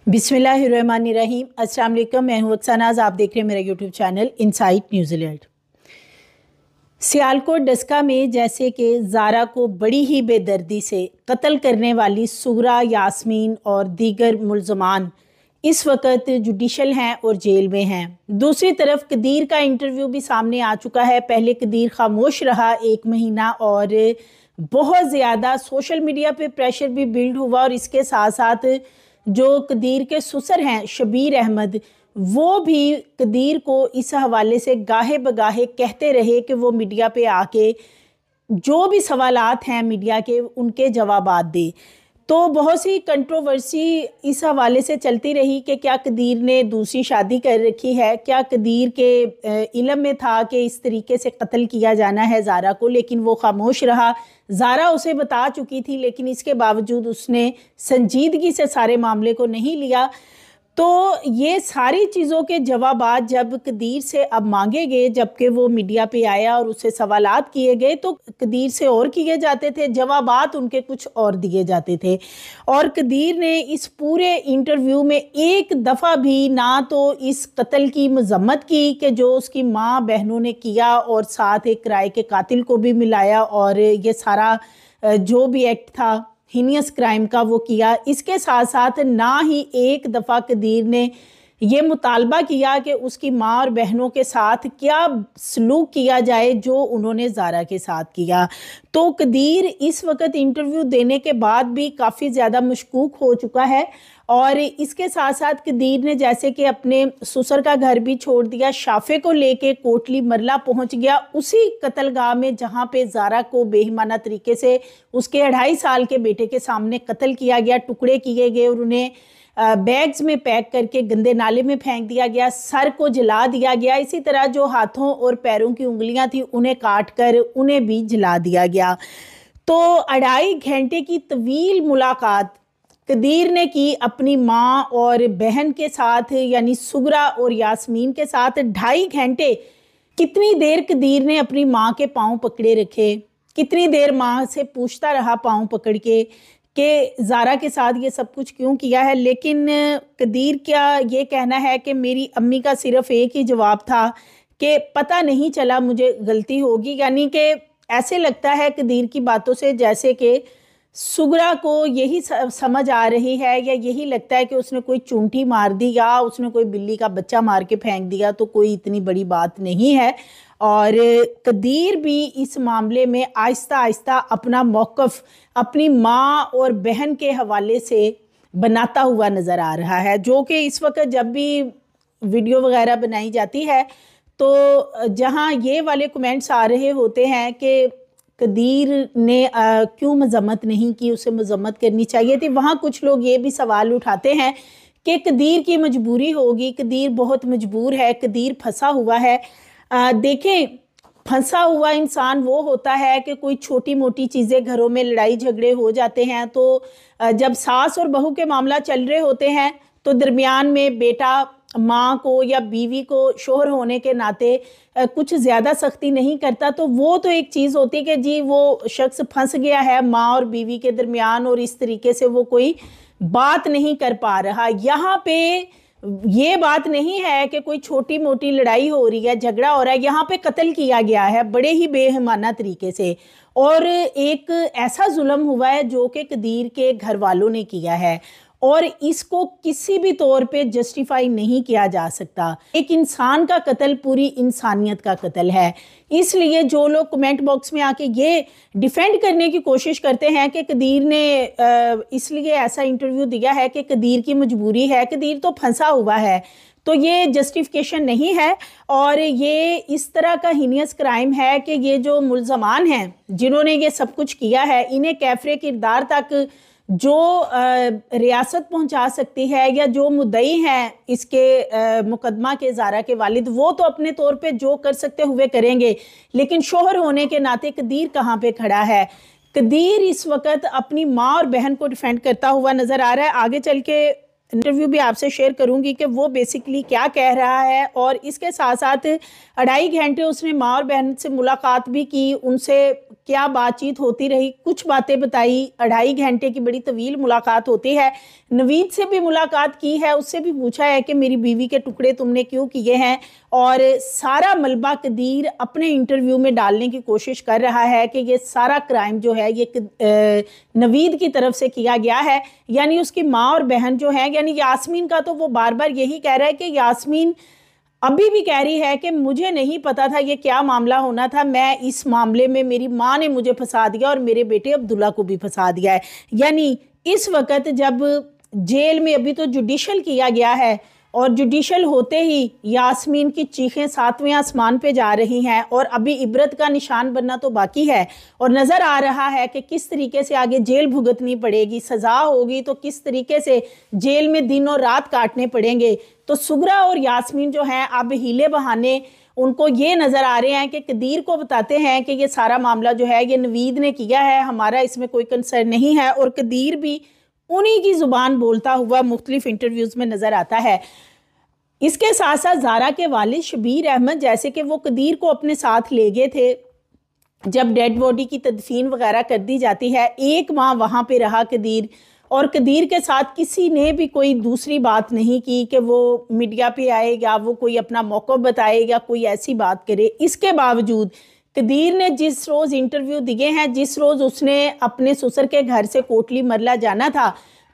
बिस्मिल्लाहिर्रहमानिर्रहीम। अस्सलाम वालेकुम, मैं हूं अक्सानाज। आप देख रहे हैं मेरा YouTube channel insight New Zealand. Sialkot Daska में जैसे कि ज़ारा को बड़ी ही बेदर्दी से कत्ल करने वाली सुगरा, यास्मीन और दीगर मुल्ज़मान इस वक्त जुडिशल हैं और जेल में हैं। दूसरी तरफ कदीर का इंटरव्यू भी सामने आ चुका है। पहले कदीर खामोश रहा 1 महीना और बहुत ज़्यादा सोशल मीडिया पे प्रेशर भी बिल्ड हुआ और इसके साथ साथ जो कदीर के ससुर हैं शबीर अहमद, वो भी कदीर को इस हवाले से गाहे बगाहे कहते रहे कि वो मीडिया पे आके जो भी सवालात हैं मीडिया के उनके जवाबात दे। तो बहुत सी कंट्रोवर्सी इस हवाले से चलती रही कि क्या कदीर ने दूसरी शादी कर रखी है, क्या कदीर के इल्म में था कि इस तरीके से कत्ल किया जाना है ज़ारा को, लेकिन वो खामोश रहा। ज़ारा उसे बता चुकी थी लेकिन इसके बावजूद उसने संजीदगी से सारे मामले को नहीं लिया। तो ये सारी चीज़ों के जवाबात जब कदीर से अब मांगे गए, जबकि वो मीडिया पे आया और उससे सवालात किए गए, तो कदीर से और किए जाते थे, जवाबात उनके कुछ और दिए जाते थे। और कदीर ने इस पूरे इंटरव्यू में एक दफ़ा भी ना तो इस कत्ल की मजम्मत की कि जो उसकी माँ बहनों ने किया और साथ एक किराए के कातिल को भी मिलाया और ये सारा जो भी एक्ट था हीनियस क्राइम का वो किया। इसके साथ साथ ना ही एक दफ़ा कदीर ने ये मुतालबा किया कि उसकी माँ और बहनों के साथ क्या सलूक किया जाए जो उन्होंने ज़ारा के साथ किया। तो कदीर इस वक्त इंटरव्यू देने के बाद भी काफ़ी ज़्यादा मशकूक हो चुका है और इसके साथ साथ कदीर ने जैसे कि अपने ससुर का घर भी छोड़ दिया, शाफे को लेके कोटली मरला पहुंच गया, उसी कत्लगाह में जहां पे ज़ारा को बेईमाना तरीके से उसके 2.5 साल के बेटे के सामने कत्ल किया गया, टुकड़े किए गए और उन्हें बैग्स में पैक करके गंदे नाले में फेंक दिया गया, सर को जला दिया गया। इसी तरह जो हाथों और पैरों की उंगलियां थी उन्हें काट कर उन्हें भी जला दिया गया। तो 2.5 घंटे की तवील मुलाकात कदीर ने की अपनी माँ और बहन के साथ, यानी सुगरा और यास्मीन के साथ 2.5 घंटे। कितनी देर कदीर ने अपनी माँ के पाँव पकड़े रखे, कितनी देर माँ से पूछता रहा पाँव पकड़ के कि ज़ारा के साथ ये सब कुछ क्यों किया है। लेकिन कदीर क्या ये कहना है कि मेरी अम्मी का सिर्फ एक ही जवाब था कि पता नहीं चला, मुझे गलती होगी। यानी कि ऐसे लगता है कदीर की बातों से जैसे कि सुगरा को यही समझ आ रही है या यही लगता है कि उसने कोई चूंटी मार दी या उसने कोई बिल्ली का बच्चा मार के फेंक दिया तो कोई इतनी बड़ी बात नहीं है। और कदीर भी इस मामले में आहिस्ता आहिस्ता अपना मौक़िफ़ अपनी माँ और बहन के हवाले से बनाता हुआ नज़र आ रहा है, जो कि इस वक्त जब भी वीडियो वगैरह बनाई जाती है तो जहाँ ये वाले कमेंट्स आ रहे होते हैं कि कदीर ने क्यों मजम्मत नहीं की, उसे मजम्मत करनी चाहिए थी, वहाँ कुछ लोग ये भी सवाल उठाते हैं कि कदीर की मजबूरी होगी, कदीर बहुत मजबूर है, कदीर फंसा हुआ है। देखें, फंसा हुआ इंसान वो होता है कि कोई छोटी मोटी चीज़ें, घरों में लड़ाई झगड़े हो जाते हैं तो जब सास और बहू के मामला चल रहे होते हैं तो दरमियान में बेटा माँ को या बीवी को शोहर होने के नाते कुछ ज़्यादा सख्ती नहीं करता, तो वो तो एक चीज़ होती है कि जी वो शख्स फंस गया है माँ और बीवी के दरमियान और इस तरीके से वो कोई बात नहीं कर पा रहा। यहाँ पे ये बात नहीं है कि कोई छोटी मोटी लड़ाई हो रही है, झगड़ा हो रहा है, यहाँ पे कत्ल किया गया है बड़े ही बेईमाना तरीके से और एक ऐसा जुल्म हुआ है जो कि कदीर के घर वालों ने किया है और इसको किसी भी तौर पे जस्टिफाई नहीं किया जा सकता। एक इंसान का कत्ल पूरी इंसानियत का कत्ल है। इसलिए जो लोग कमेंट बॉक्स में आके ये डिफेंड करने की कोशिश करते हैं कि कदीर ने इसलिए ऐसा इंटरव्यू दिया है कि कदीर की मजबूरी है, कदीर तो फंसा हुआ है, तो ये जस्टिफिकेशन नहीं है और ये इस तरह का हीनियस क्राइम है कि ये जो मुल्ज़मान हैं जिन्होंने ये सब कुछ किया है, इन्हें कैफरे किरदार तक जो रियासत पहुंचा सकती है या जो मुद्दई हैं इसके मुकदमा के ज़ारा के वालिद, वो तो अपने तौर पे जो कर सकते हुए करेंगे, लेकिन शोहर होने के नाते कदीर कहाँ पे खड़ा है। कदीर इस वक्त अपनी माँ और बहन को डिफेंड करता हुआ नज़र आ रहा है। आगे चल के इंटरव्यू भी आपसे शेयर करूंगी कि वो बेसिकली क्या कह रहा है और इसके साथ साथ 2.5 घंटे उसने माँ और बहन से मुलाकात भी की, उनसे क्या बातचीत होती रही, कुछ बातें बताई। 2.5 घंटे की बड़ी तवील मुलाकात होती है। नवीद से भी मुलाकात की है, उससे भी पूछा है कि मेरी बीवी के टुकड़े तुमने क्यों किए हैं, और सारा मलबा कदीर अपने इंटरव्यू में डालने की कोशिश कर रहा है कि ये सारा क्राइम जो है ये नवीद की तरफ से किया गया है। यानी उसकी माँ और बहन जो है, यानी यास्मीन का तो वो बार बार यही कह रहा है कि यास्मीन अभी भी कह रही है कि मुझे नहीं पता था ये क्या मामला होना था, मैं इस मामले में मेरी माँ ने मुझे फंसा दिया और मेरे बेटे अब्दुल्ला को भी फंसा दिया है। यानी इस वक्त जब जेल में अभी तो जुडिशल किया गया है, और जुडिशल होते ही यास्मीन की चीखें 7वें आसमान पे जा रही हैं, और अभी इबरत का निशान बनना तो बाकी है। और नज़र आ रहा है कि किस तरीके से आगे जेल भुगतनी पड़ेगी, सज़ा होगी तो किस तरीके से जेल में दिन और रात काटने पड़ेंगे। तो सुगरा और यास्मीन जो हैं अब हीले बहाने उनको ये नज़र आ रहे हैं कि कदीर को बताते हैं कि ये सारा मामला जो है ये नवीद ने किया है, हमारा इसमें कोई कंसर्न नहीं है। और कदीर भी उन्हीं की ज़ुबान बोलता हुआ मुख्तलिफ इंटरव्यूज़ में नज़र आता है। इसके साथ साथ ज़ारा के वालिद शबीर अहमद, जैसे कि वो कदीर को अपने साथ ले गए थे जब डेड बॉडी की तदफीन वगैरह कर दी जाती है, 1 माह वहाँ पे रहा कदीर, और कदीर के साथ किसी ने भी कोई दूसरी बात नहीं की कि वो मीडिया पे आए या वो कोई अपना मौक़िफ़ बताए या कोई ऐसी बात करे। इसके बावजूद कदीर ने जिस रोज़ इंटरव्यू दिए हैं, जिस रोज़ उसने अपने ससुर के घर से कोटली मरला जाना था,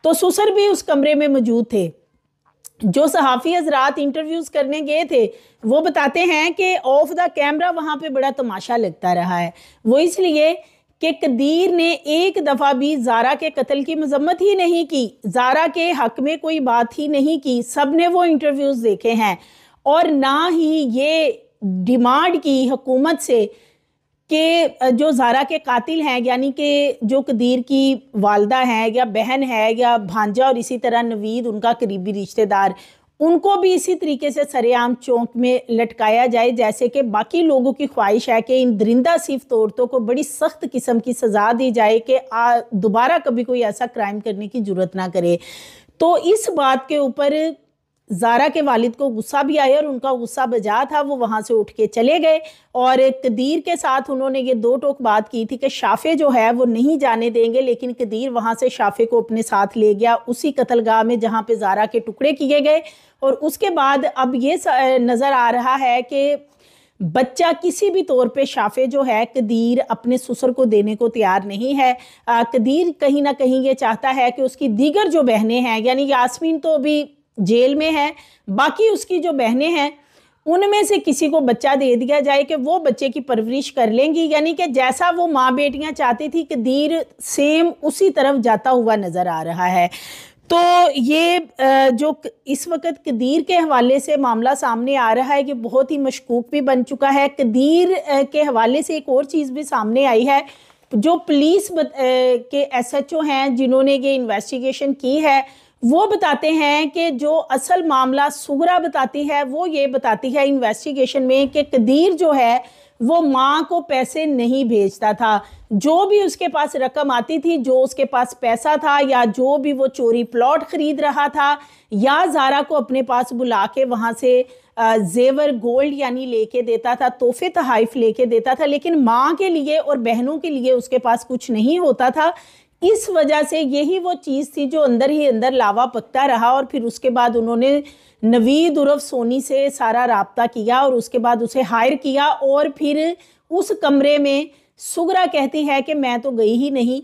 तो ससुर भी उस कमरे में मौजूद थे। जो सहाफ़ी हज़रात इंटरव्यूज़ करने गए थे वो बताते हैं कि ऑफ द कैमरा वहाँ पे बड़ा तमाशा लगता रहा है। वो इसलिए कि कदीर ने एक दफ़ा भी ज़ारा के कत्ल की मजम्मत ही नहीं की, ज़ारा के हक़ में कोई बात ही नहीं की। सब ने वो इंटरव्यूज़ देखे हैं, और ना ही ये डिमांड की हुकूमत से कि जो ज़ारा के कातिल हैं, यानी कि जो कदीर की वालदा हैं या बहन है या भांजा, और इसी तरह नवीद उनका करीबी रिश्तेदार, उनको भी इसी तरीके से सरेआम चौक में लटकाया जाए जैसे कि बाकी लोगों की ख्वाहिश है कि इन दरिंदा सिर्फ तौरतों को बड़ी सख्त किस्म की सज़ा दी जाए कि दोबारा कभी कोई ऐसा क्राइम करने की ज़रूरत ना करे। तो इस बात के ऊपर ज़ारा के वालिद को गुस्सा भी आया, और उनका गुस्सा बजा था, वो वहाँ से उठ के चले गए। और कदीर के साथ उन्होंने ये 2 टोक बात की थी कि शाफ़े जो है वो नहीं जाने देंगे, लेकिन कदीर वहाँ से शाफ़े को अपने साथ ले गया उसी कत्लगाह में जहाँ पे ज़ारा के टुकड़े किए गए। और उसके बाद अब ये नज़र आ रहा है कि बच्चा किसी भी तौर पे शाफ़े जो है कदीर अपने ससुर को देने को तैयार नहीं है। कदीर कहीं ना कहीं ये चाहता है कि उसकी दीगर जो बहनें हैं, यानी यास्मीन तो अभी जेल में है, बाकी उसकी जो बहनें हैं उनमें से किसी को बच्चा दे दिया जाए कि वो बच्चे की परवरिश कर लेंगी। यानी कि जैसा वो माँ बेटियां चाहती थी, कदीर सेम उसी तरफ जाता हुआ नज़र आ रहा है। तो ये जो इस वक्त कदीर के हवाले से मामला सामने आ रहा है कि बहुत ही मशकूक भी बन चुका है। कदीर के हवाले से एक और चीज़ भी सामने आई है। जो पुलिस के SHO हैं जिन्होंने ये इन्वेस्टिगेशन की है, वो बताते हैं कि जो असल मामला सुगरा बताती है वो ये बताती है इन्वेस्टिगेशन में कि कदीर जो है वो माँ को पैसे नहीं भेजता था। जो भी उसके पास रकम आती थी, जो उसके पास पैसा था, या जो भी वो चोरी प्लॉट खरीद रहा था, या ज़ारा को अपने पास बुला के वहाँ से जेवर गोल्ड यानी लेके देता था, तोहफे तहाइफ लेके देता था, लेकिन माँ के लिए और बहनों के लिए उसके पास कुछ नहीं होता था। इस वजह से यही वो चीज़ थी जो अंदर ही अंदर लावा पकता रहा। और फिर उसके बाद उन्होंने नवीद उर्फ सोनी से सारा राब्ता किया और उसके बाद उसे हायर किया, और फिर उस कमरे में सुगरा कहती है कि मैं तो गई ही नहीं,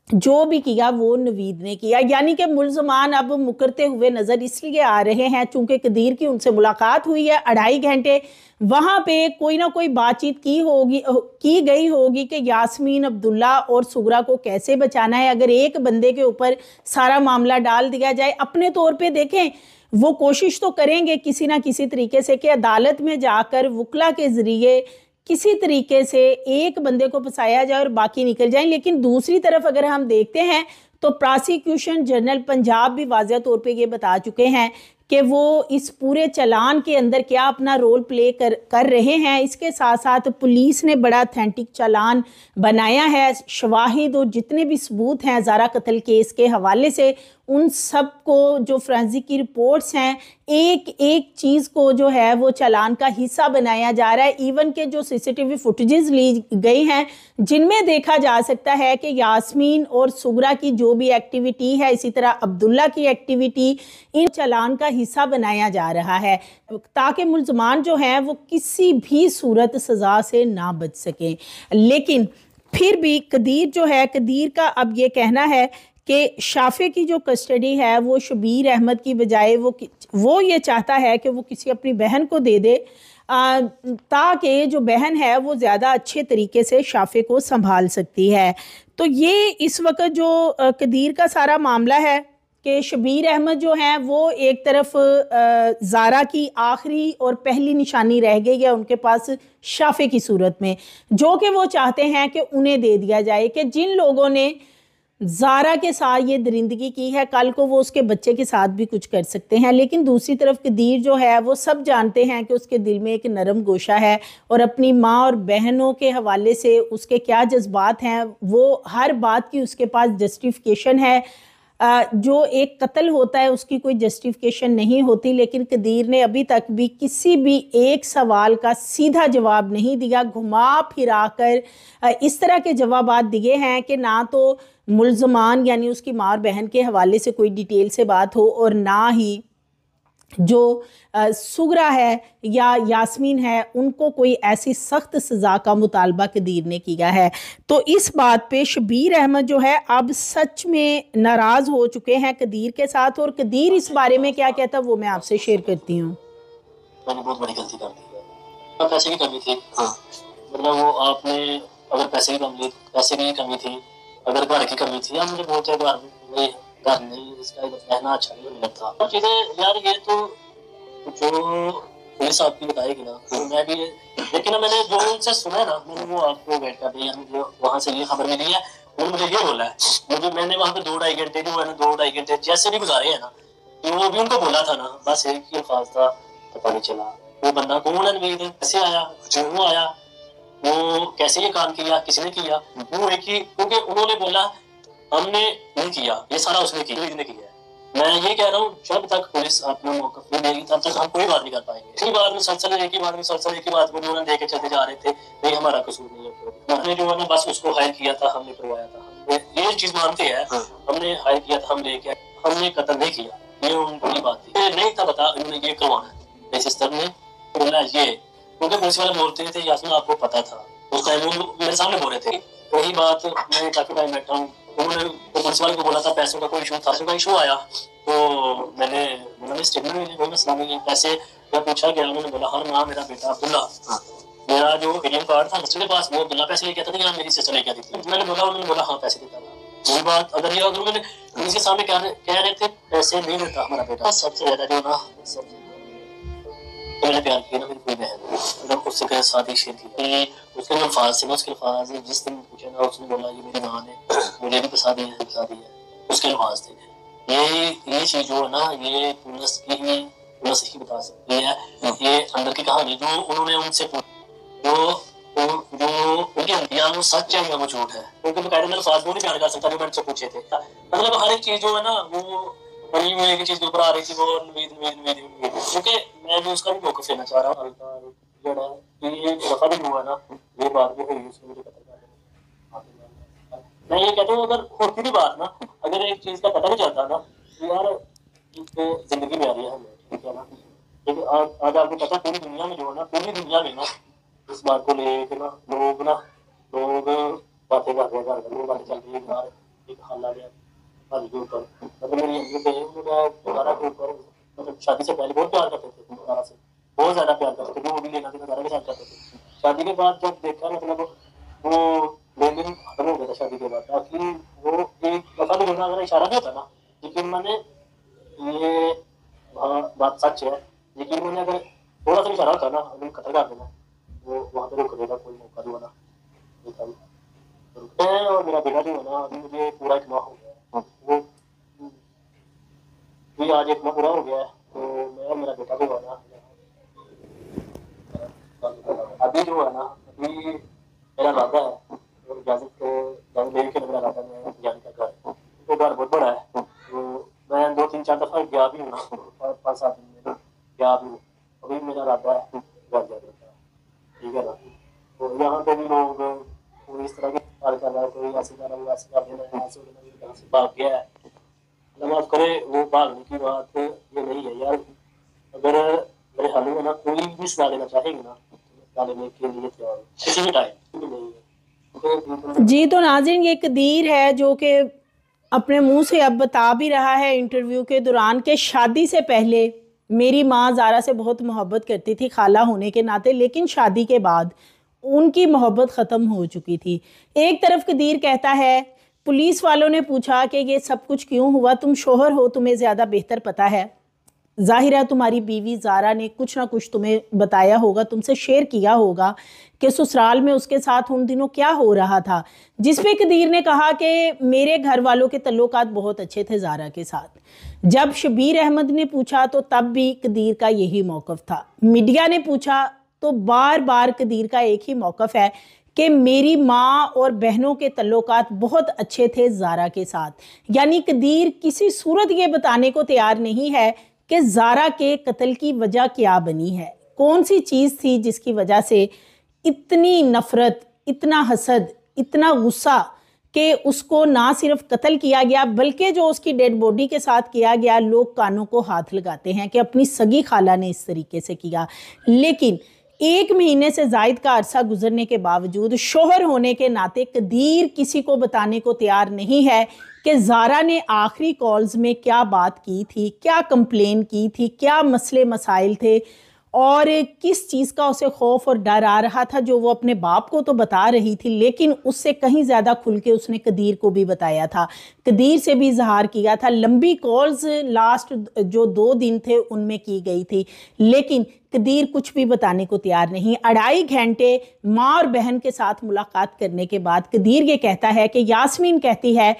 जो भी किया वो नवीद ने किया। यानी कि मुल्ज़मान अब मुकरते हुए नज़र इसलिए आ रहे हैं चूँकि कदीर की उनसे मुलाकात हुई है, 2.5 घंटे वहाँ पे कोई ना कोई बातचीत की गई होगी कि यास्मीन, अब्दुल्ला और सुगरा को कैसे बचाना है। अगर एक बंदे के ऊपर सारा मामला डाल दिया जाए, अपने तौर पे देखें वो कोशिश तो करेंगे किसी ना किसी तरीके से कि अदालत में जाकर वकला के ज़रिए किसी तरीके से एक बंदे को फंसाया जाए और बाकी निकल जाए। लेकिन दूसरी तरफ अगर हम देखते हैं तो प्रोसिक्यूशन जनरल पंजाब भी वाज़ह तौर पे ये बता चुके हैं कि वो इस पूरे चालान के अंदर क्या अपना रोल प्ले कर रहे हैं। इसके साथ साथ पुलिस ने बड़ा ऑथेंटिक चालान बनाया है। शवाहिद और जितने भी सबूत हैं ज़ारा कत्ल केस के हवाले से, उन सब को जो फोरेंसिक की रिपोर्ट्स हैं, एक एक चीज़ को जो है वो चालान का हिस्सा बनाया जा रहा है। इवन के जो सीसीटीवी फुटेजेस ली गई हैं जिनमें देखा जा सकता है कि यास्मीन और सुगरा की जो भी एक्टिविटी है, इसी तरह अब्दुल्ला की एक्टिविटी, इन चालान का हिस्सा बनाया जा रहा है ताकि मुल्ज़मान जो हैं वो किसी भी सूरत सज़ा से ना बच सकें। लेकिन फिर भी कदीर जो है, कदीर का अब ये कहना है कि शाफे की जो कस्टडी है वो शबीर अहमद की बजाय वो ये चाहता है कि वो किसी अपनी बहन को दे दे ताकि जो बहन है वो ज़्यादा अच्छे तरीके से शाफे को संभाल सकती है। तो ये इस वक्त जो कदीर का सारा मामला है कि शबीर अहमद जो हैं वो एक तरफ ज़ारा की आखिरी और पहली निशानी रह गई है उनके पास शाफे की सूरत में, जो कि वो चाहते हैं कि उन्हें दे दिया जाए कि जिन लोगों ने ज़ारा के साथ ये दरिंदगी की है कल को वो उसके बच्चे के साथ भी कुछ कर सकते हैं। लेकिन दूसरी तरफ कदीर जो है वो सब जानते हैं कि उसके दिल में एक नरम गोशा है और अपनी माँ और बहनों के हवाले से उसके क्या जज्बात हैं, वो हर बात की उसके पास जस्टिफिकेशन है। जो एक कत्ल होता है उसकी कोई जस्टिफिकेशन नहीं होती, लेकिन कदीर ने अभी तक भी किसी भी एक सवाल का सीधा जवाब नहीं दिया। घुमा फिरा कर इस तरह के जवाबात दिए हैं कि ना तो मुल्ज़मान यानी उसकी माँ और बहन के हवाले से कोई डिटेल से बात हो और ना ही जो सुगरा है या यास्मीन है उनको कोई ऐसी सख्त सज़ा का मुतालबा कदीर ने किया है। तो इस बात पे शबीर अहमद जो है अब सच में नाराज़ हो चुके हैं कदीर के साथ, और कदीर इस बारे में क्या कहता है वो मैं आपसे शेयर करती हूँ। मैंने बहुत बड़ी गलती कर दी है। पैसे की कमी थी, हाँ, मतलब वो आपने अगर पैसे की कमी थी, अगर घर की कमी थी, मुझे बहुत घर नहीं, इसका रहना अच्छा नहीं लगता। और चीजें यार ये तो जो पुलिस आपकी बताएगी ना, तो मैं भी, लेकिन मैंने जो उनसे सुना है ना, मैंने वो आपको वेट कर दिया, मुझे वहां से ये खबर मिली है, उन्होंने मुझे ये बोला है, मैंने वहां पे 2-2.5 घंटे जैसे भी गुजारे हैं ना, तो वो भी उनको बोला था ना, बस एक ही अल्फाज था, पता नहीं चला वो बंदा कौन है, नवीद कैसे आया, क्यों आया, वो कैसे ये काम किया, किसने किया, वो एक ही, क्योंकि उन्होंने बोला हमने नहीं किया, ये सारा उसने किया, किया है। मैं ये कह रहा हूँ जब तक पुलिस अपना मौका नहीं देगी तब तक हम कोई बात नहीं कर पाएंगे। एक ही बात में एक ही बात को उन्होंने देके चलते जा रहे थे, नहीं हमारा कसूर नहीं है, हमने जो है ना बस उसको हायर किया था, हमने करवाया था, हमने ये चीज मानते हैं, हमने हायर किया था, हम लेके हमने कत्ल नहीं किया, ये उनकी बात थी, नहीं था बता उन्होंने ये करवाना है, सिस्टर ने बोला ये, क्योंकि पुलिस वाले बोलते थे यास्मीन आपको पता था, उस टाइम वो मेरे सामने बोल रहे थे, वही बात मैं काफी टाइम बैठा हूँ, उन्होंने पुलिस वाले को बोला था पैसों का कोई इशू था, पैसों का इशू आया तो मैंने स्टेटमेंट में कोई मसला नहीं है, पैसे जब पूछा गया उन्होंने बोला हाँ ना मेरा बेटा अब्दुल्ला, मेरा जो एटीएम कार्ड था उसके पास वो अब्दुल्ला पैसे लेके आता था या मेरी सिस्टर लेके आती थी, मैंने बोला, उन्होंने बोला हाँ पैसे देता था, वही बात अगर ये उन्होंने उनके सामने कह रहे थे पैसे नहीं देता हमारा बेटा, सबसे ज्यादा जो ना मैंने प्यार किया ना मेरी कोई बहन, जब उससे शादी शेयर की, उसके अल्फाज से ना, उसके अल्फाज जिस दिन पूछे ना उसने बोला ये मेरी माँ ने मुझे भी फंसा दिया है, उसके अल्फाज थे। ये चीज जो है ना ये पुलिस ही बता सकती है, ये अंदर की कहानी जो उन्होंने उनसे जो उनकी अंतिया वो सच है या वो झूठ है, क्योंकि बकायदा मैं अल्फाज वो नहीं बयान कर सकता जो मैंने पूछे थे, मतलब हर एक चीज जो है ना वो बनी हुई एक चीज के ऊपर आ रही थी, वो नवीद, क्योंकि मैं जो उसका भी मौका लेना चाह रहा हूँ, ये दफा भी हुआ ना, ये बात भी हुई उसने मुझे पता था, मैं ये कहता हूँ अगर होती भी बात ना, अगर एक चीज का पता नहीं चलता ना, तो यार जिंदगी में आ रही है हमें, ठीक है ना, लेकिन आज आपको पता पूरी दुनिया में जो है ना, पूरी दुनिया में ना इस बात को लेकर ना लोग बातें कर रहे हैं, घर बातें चल रही है, यार एक हाल आ गया के ऊपर, मतलब मेरी नज़ारा के ऊपर, मतलब शादी से पहले बहुत प्यार करते थे नज़ारा से, बहुत ज्यादा प्यार करते थे, वो भी लेना नज़ारा के साथ करते थे, शादी के बाद जब देखा मतलब वो लेन देन खत्म हो गया था शादी के बाद, ताकि वो एक दफा भी होना अगर इशारा नहीं होता ना, लेकिन मैंने ये बात सच है, लेकिन मैंने अगर थोड़ा सा इशारा होता ना, अगर कतल कर देना, वो वहां पर रुक देगा, कोई मौका नहीं होना, और मेरा बेटा जो है ना अभी मुझे पूरा इतना हो गया, वो भी आज एक पूरा हो गया है, तो है मेरा बेटा भी होना अभी जो है ना, अभी मेरा इरादा है और इजाजत लेके मेरा इरादा है जाने का घर, तो घर बहुत बड़ा है, तो मैं 2-3-4 दफ़ा गया भी हूँ ना, 5-7 दिन में गया भी हूँ, अभी मेरा इरादा है घर जाने का, ठीक है ना। तो यहाँ पे भी लोग कोई इस तरह के कार्य कर रहा है, कोई ऐसे कर रहा है, ऐसे कर देना है, ऐसे हो देना है, यहाँ से भाग गया है, माफ करे वो भागने की बात ये नहीं है यार। अगर मेरे हाल में ना कोई भी सजा लेना चाहेंगे ना, सजा लेने के लिए तैयार हूँ, किसी भी टाइम नहीं है। जी तो नाज़रीन, ये कदीर है जो कि अपने मुंह से अब बता भी रहा है इंटरव्यू के दौरान कि शादी से पहले मेरी माँ ज़ारा से बहुत मोहब्बत करती थी खाला होने के नाते, लेकिन शादी के बाद उनकी मोहब्बत ख़त्म हो चुकी थी। एक तरफ कदीर कहता है पुलिस वालों ने पूछा कि ये सब कुछ क्यों हुआ, तुम शोहर हो, तुम्हें ज़्यादा बेहतर पता है, जाहिर है तुम्हारी बीवी ज़ारा ने कुछ ना कुछ तुम्हें बताया होगा, तुमसे शेयर किया होगा कि ससुराल में उसके साथ उन दिनों क्या हो रहा था। जिस पे कदीर ने कहा कि मेरे घर वालों के तल्लुकात बहुत अच्छे थे ज़ारा के साथ। जब शबीर अहमद ने पूछा तो तब भी कदीर का यही मौक़िफ़ था। मीडिया ने पूछा तो बार बार कदीर का एक ही मौक़िफ़ है कि मेरी माँ और बहनों के तल्लुकात बहुत अच्छे थे ज़ारा के साथ। यानी कदीर किसी सूरत ये बताने को तैयार नहीं है कि ज़ारा के कत्ल की वजह क्या बनी है, कौन सी चीज़ थी जिसकी वजह से इतनी नफ़रत, इतना हसद, इतना गुस्सा कि उसको ना सिर्फ कत्ल किया गया बल्कि जो उसकी डेड बॉडी के साथ किया गया, लोग कानों को हाथ लगाते हैं कि अपनी सगी खाला ने इस तरीके से किया। लेकिन 1 महीने से ज़ायद का अरसा गुजरने के बावजूद शोहर होने के नाते कदीर किसी को बताने को तैयार नहीं है कि ज़ारा ने आखिरी कॉल्स में क्या बात की थी, क्या कंप्लेन की थी, क्या मसले मसाइल थे और किस चीज़ का उसे खौफ और डर आ रहा था, जो वो अपने बाप को तो बता रही थी लेकिन उससे कहीं ज़्यादा खुल के उसने कदीर को भी बताया था, कदीर से भी इजहार किया था। लंबी कॉल्स लास्ट जो 2 दिन थे उनमें की गई थी, लेकिन कदीर कुछ भी बताने को तैयार नहीं। 2.5 घंटे माँ और बहन के साथ मुलाकात करने के बाद कदीर ये कहता है कि यास्मीन कहती है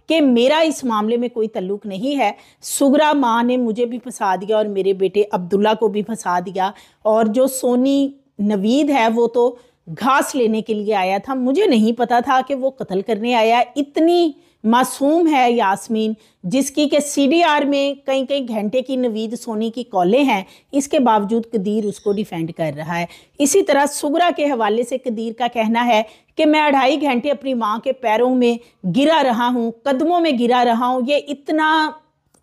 कि मेरा इस मामले में कोई तल्लुक नहीं है, सुगरा माँ ने मुझे भी फंसा दिया और मेरे बेटे अब्दुल्ला को भी फंसा दिया, और जो सोनी नवीद है वो तो घास लेने के लिए आया था, मुझे नहीं पता था कि वो कत्ल करने आया। इतनी मासूम है यास्मीन जिसकी के CDR में कई कई घंटे की नवीद सोनी की कॉलें हैं, इसके बावजूद कदीर उसको डिफेंड कर रहा है। इसी तरह सुगरा के हवाले से कदीर का कहना है कि मैं 2.5 घंटे अपनी माँ के पैरों में गिरा रहा हूँ, कदमों में गिरा रहा हूँ। ये इतना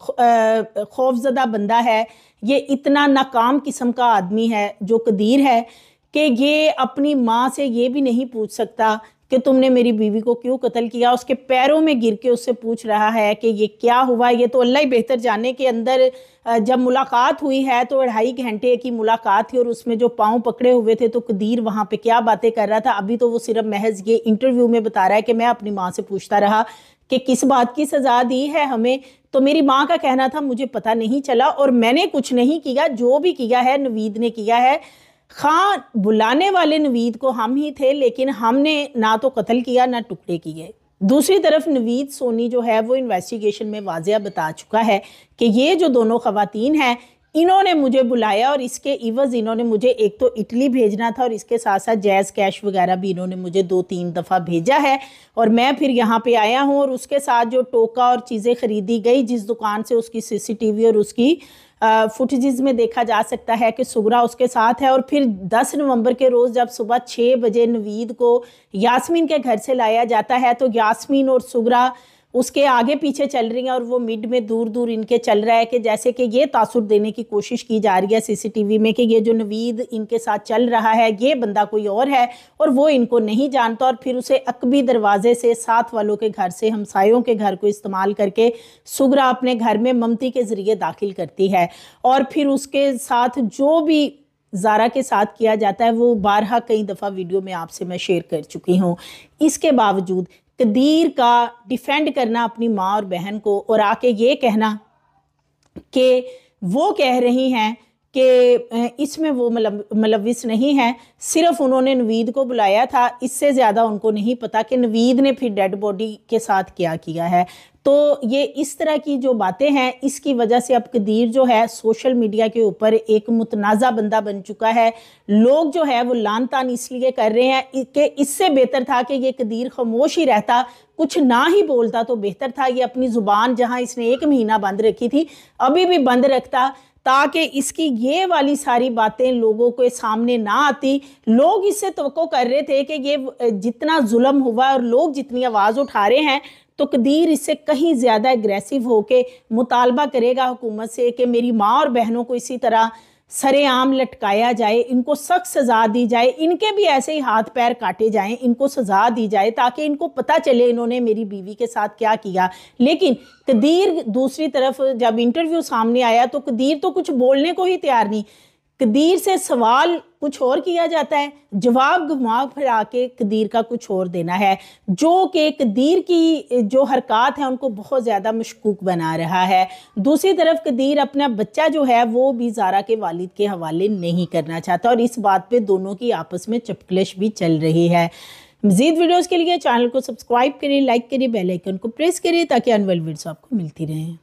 खौफजदा बंदा है, ये इतना नाकाम किस्म का आदमी है जो कदीर है कि ये अपनी माँ से ये भी नहीं पूछ सकता कि तुमने मेरी बीवी को क्यों कत्ल किया। उसके पैरों में गिर के उससे पूछ रहा है कि ये क्या हुआ। ये तो अल्लाह ही बेहतर जाने के अंदर जब मुलाकात हुई है तो 2.5 घंटे की मुलाकात थी और उसमें जो पाँव पकड़े हुए थे तो कदीर वहाँ पे क्या बातें कर रहा था। अभी तो वो सिर्फ महज ये इंटरव्यू में बता रहा है कि मैं अपनी माँ से पूछता रहा कि किस बात की सज़ा दी है हमें, तो मेरी माँ का कहना था मुझे पता नहीं चला और मैंने कुछ नहीं किया, जो भी किया है नवीद ने किया है। खां बुलाने वाले नवीद को हम ही थे, लेकिन हमने ना तो कत्ल किया ना टुकड़े किए। दूसरी तरफ नवीद सोनी जो है वो इन्वेस्टिगेशन में वाज़िया बता चुका है कि ये जो दोनों ख़वातीन हैं इन्होंने मुझे बुलाया और इसके इवज़ इन्होंने मुझे एक तो इटली भेजना था और इसके साथ साथ जायज़ कैश वगैरह भी इन्होंने मुझे 2-3 दफ़ा भेजा है और मैं फिर यहाँ पे आया हूँ। और उसके साथ जो टोका और चीज़ें ख़रीदी गई जिस दुकान से, उसकी CCTV और उसकी फुटेजेस में देखा जा सकता है कि सुगरा उसके साथ है। और फिर 10 नवंबर के रोज़ जब सुबह 6 बजे नवीद को यास्मीन के घर से लाया जाता है तो यास्मीन और सुगरा उसके आगे पीछे चल रही हैं और वो मिड में दूर दूर इनके चल रहा है कि जैसे कि ये तासुर देने की कोशिश की जा रही है CCTV में कि ये जो नवीद इनके साथ चल रहा है ये बंदा कोई और है और वो इनको नहीं जानता। और फिर उसे अकबी दरवाजे से साथ वालों के घर से, हमसायों के घर को इस्तेमाल करके सुगरा अपने घर में ममती के ज़रिए दाखिल करती है और फिर उसके साथ जो भी ज़ारा के साथ किया जाता है वो बारहा कई दफ़ा वीडियो में आपसे मैं शेयर कर चुकी हूँ। इसके बावजूद कदीर का डिफेंड करना अपनी माँ और बहन को और आके ये कहना कि वो कह रही हैं कि इसमें वो मुलविस नहीं है, सिर्फ उन्होंने नवीद को बुलाया था, इससे ज़्यादा उनको नहीं पता कि नवीद ने फिर डेड बॉडी के साथ क्या किया है। तो ये इस तरह की जो बातें हैं, इसकी वजह से अब कदीर जो है सोशल मीडिया के ऊपर एक मुतनाज़ा बंदा बन चुका है। लोग जो है वो लान तान इसलिए कर रहे हैं कि इससे बेहतर था कि ये कदीर खामोश ही रहता, कुछ ना ही बोलता तो बेहतर था। ये अपनी ज़ुबान जहां इसने 1 महीना बंद रखी थी अभी भी बंद रखता, ताकि इसकी ये वाली सारी बातें लोगों के सामने ना आती। लोग इससे तवक्को कर रहे थे कि ये जितना जुल्म हुआ और लोग जितनी आवाज़ उठा रहे हैं, तो कदीर इससे कहीं ज़्यादा एग्रेसिव होके मुतालबा करेगा हुकूमत से कि मेरी माँ और बहनों को इसी तरह सरेआम लटकाया जाए, इनको सख्त सज़ा दी जाए, इनके भी ऐसे ही हाथ पैर काटे जाएं, इनको सज़ा दी जाए ताकि इनको पता चले इन्होंने मेरी बीवी के साथ क्या किया। लेकिन कदीर दूसरी तरफ जब इंटरव्यू सामने आया तो कदीर तो कुछ बोलने को ही तैयार नहीं। कदीर से सवाल कुछ और किया जाता है, जवाब घुमा फिरा के कदीर का कुछ और देना है, जो कि कदीर की जो हरकत है उनको बहुत ज़्यादा मशकूक बना रहा है। दूसरी तरफ कदीर अपना बच्चा जो है वो भी ज़ारा के वालिद के हवाले नहीं करना चाहता और इस बात पे दोनों की आपस में चपकलिश भी चल रही है। मज़ीद वीडियोज़ के लिए चैनल को सब्सक्राइब करें, लाइक करें, बेल आइकन को प्रेस करें ताकि आने वाली वीडियोज़ आपको मिलती रहें।